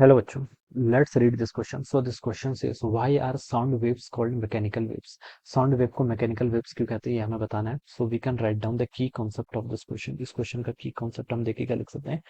Hello बच्चों, let's read this question. So this question says why are sound waves called mechanical waves? Sound wave को mechanical waves क्यों कहते हैं ये हमें बताना है. So we can write down the key concept of this question. इस question का key concept हम देखिए क्या लिख सकते हैं.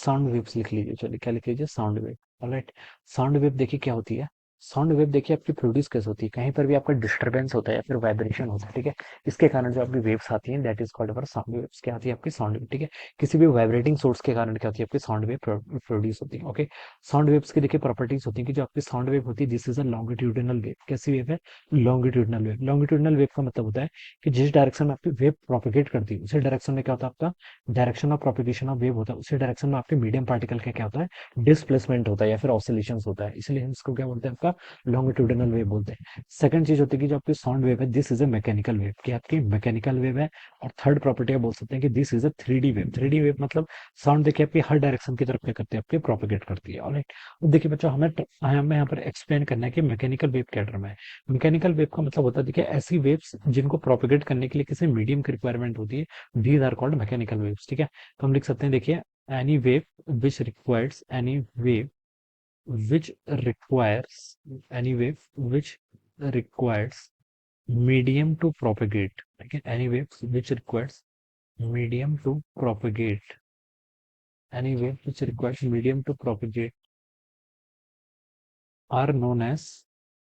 Sound waves लिख लीजिए. चलिए क्या लिख लीजिए? Sound wave. Alright. Sound wave देखिए क्या होती है. साउंड वेव देखिए आपकी प्रोड्यूस कैसे होती है. कहीं पर भी आपका डिस्टरबेंस होता है या फिर वाइब्रेशन होता है. ठीक है. इसके कारण जो आपकी वेव्स आती हैं that is called our sound waves. क्या आती है आपकी साउंड वेव. ठीक है. किसी भी वाइब्रेटिंग सोर्स के कारण क्या होती है आपकी साउंड वेव प्रोड्यूस होती है. ओके. साउंड वेव्स की देखिए प्रॉपर्टीज होती है कि जो आपकी साउंड वेव होती है this is a longitudinal wave. कैसी वेव है? Longitudinal wave. लॉन्गिट्यूडिनल वेव का मतलब होता है कि जिस डायरेक्शन में आपकी वेव प्रोपिगेट करती है उसी डायरेक्शन में क्या होता है आपका direction of propagation of wave होता है. उसी डायरेक्शन में आपके मीडियम पार्टिकल का क्या होता है डिस्प्लेसमेंट होता है या फिर ऑसिलेशन होता है. इसलिए हम इसको क्या बोलते हैं आपका लॉन्गिट्यूडिनल वेव बोलते हैं. सेकंड चीज होती है कि जो आपकी साउंड वेव है this is a mechanical wave. कि आपकी मैकेनिकल वेव है. और थर्ड प्रॉपर्टी आप बोल सकते हैं कि this is a 3D wave. 3D wave मतलब साउंड देखिए आपकी हर डायरेक्शन की तरफ क्या करती है आपकी प्रोपिगेट करती है. ऑलराइट. अब देखिए बच्चों हमें यहाँ पर एक्सप्लेन करना है कि मैकेनिकल वेव क्या टर्म है. मैकेनिकल वेव का मतलब होता है देखिए ऐसी वेव्स जिनको प्रोपिगेट करने के लिए किसी मीडियम की रिक्वायरमेंट होती है. These are called mechanical waves. ठीक है. तो हम लिख सकते हैं देखिए any wave which requires any wave which requires any wave which requires medium to propagate. Okay, any waves which requires medium to propagate. Any wave which requires medium to propagate are known as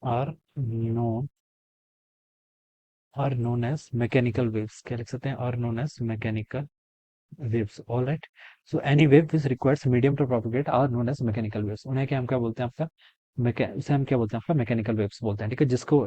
are known are known as mechanical waves. क्या लिख सकते हैं? Are known as mechanical waves. All right. So any wave which requires medium to propagate are known as mechanical waves. उन्हें क्या हम क्या बोलते हैं आपका उसे हम क्या बोलते हैं आपका मैकेनिकल वेव्स बोलते हैं. ठीक है. जिसको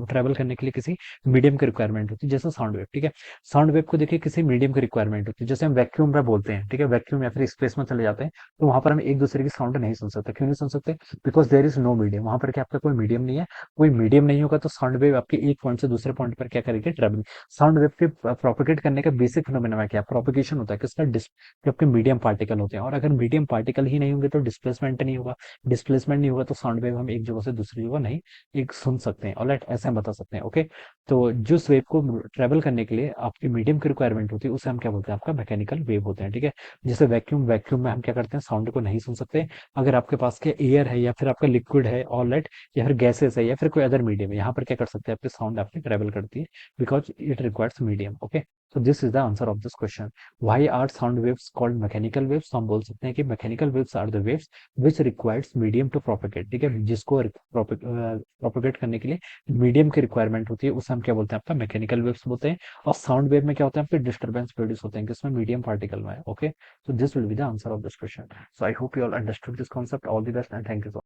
ट्रेवल करने के लिए किसी मीडियम की रिक्वायरमेंट होती है जैसे साउंड वेव. ठीक है. साउंड वेव को देखिए किसी मीडियम की रिक्वायरमेंट होती है जैसे हम वैक्यूम में बोलते हैं. ठीक है. वैक्यूम या फिर स्पेस में चले जाते हैं तो वहां पर हम एक दूसरे की साउंड नहीं सुन सकते. क्यों नहीं सुन सकते? Because there is no medium. वहां पर क्या आपका कोई मीडियम नहीं है. कोई मीडियम नहीं होगा तो साउंड वेव आपके एक पॉइंट से दूसरे पॉइंट पर क्या करेगी ट्रेवलिंग. साउंड वेव के प्रोपिगेट करने का बेसिक फिनोमेना क्या प्रोपिगेशन होता है किसका जो आपके मीडियम पार्टिकल होते हैं. और अगर मीडियम पार्टिकल ही नहीं होंगे तो डिस्प्लेसमेंट नहीं होगा. डिस्प्लेसमेंट नहीं होगा तो साउंड वेव हम एक जगह से दूसरी जगह नहीं एक सुन सकते हैं. ऑलराइट. ऐसे हम बता सकते हैं. ओके. तो जिस वेव को ट्रेवल करने के लिए आपकी मीडियम की रिक्वायरमेंट होती है उसे हम क्या बोलते हैं आपका मैकेनिकल वेव होते हैं. ठीक है. जैसे वैक्यूम में हम क्या करते हैं साउंड को नहीं सुन सकते. अगर आपके पास के एयर है या फिर आपका लिक्विड है ऑलराइट या फिर गैसेस है या फिर कोई अदर मीडियम है यहाँ पर क्या कर सकते हैं आपकी साउंड आपकी ट्रेवल करती है because it requires medium. Okay. so this is the answer of this question. why are sound waves called mechanical waves? तो हम बोल सकते हैं कि mechanical waves are the waves which requires medium to propagate. ठीक है. जिसको प्रोपेगेट करने के लिए मीडियम की रिक्वायरमेंट होती है उसे हम क्या बोलते हैं आपका मैकेनिकल वेव्स बोलते हैं. और साउंड वेव में क्या होता है आपके डिस्टर्बेंस प्रोड्यूस होते हैं किसमें मीडियम पार्टिकल में. Okay. So this will be the answer of this question. So I hope you all understood this concept. All the best and thank you.